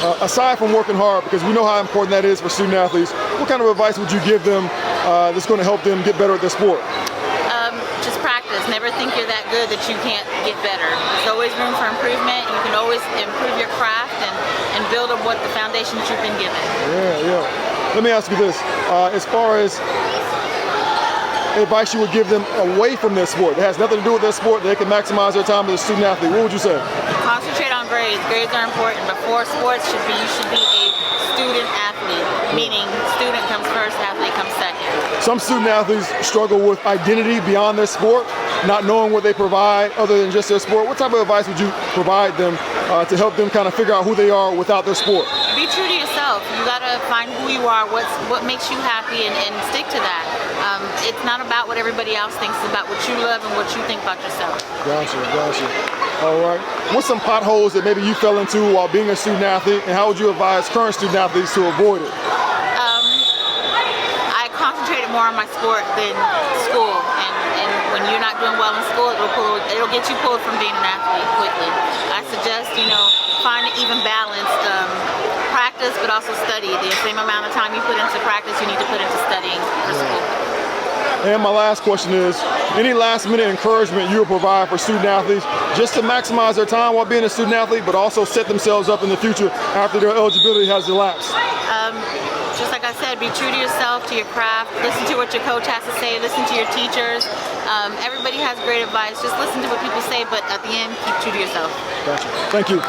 Aside from working hard, because we know how important that is for student athletes, what kind of advice would you give them that's going to help them get better at their sport? Just practice. Never think you're that good that you can't get better. There's always room for improvement. You can always improve your craft and build on what the foundation that you've been given. Yeah. Let me ask you this. As far as advice you would give them away from their sport, that has nothing to do with their sport, they can maximize their time as a student athlete, what would you say? Concentrate on grades. Grades are important. Before sports, you should be a student athlete, meaning student comes first, athlete comes second. Some student athletes struggle with identity beyond their sport, not knowing what they provide other than just their sport. What type of advice would you provide them to help them kind of figure out who they are without their sport? Be true to yourself. You gotta find who you are, what makes you happy, and stick to that. It's not about what everybody else thinks, it's about what you love and what you think about yourself. Gotcha. All right. What's some potholes that maybe you fell into while being a student athlete, and how would you advise current student athletes to avoid it? I concentrated more on my sport than school, and when you're not doing well in school, it'll get you pulled from being an athlete quickly. I suggest, find an even balanced practice, but also study. The same amount of time you put into practice, you need to put into studying for school. And my last question is, any last minute encouragement you would provide for student athletes just to maximize their time while being a student athlete, but also set themselves up in the future after their eligibility has elapsed? Just like I said, be true to yourself, to your craft, listen to what your coach has to say, listen to your teachers. Everybody has great advice. Just listen to what people say, but at the end, keep true to yourself. Gotcha. Thank you.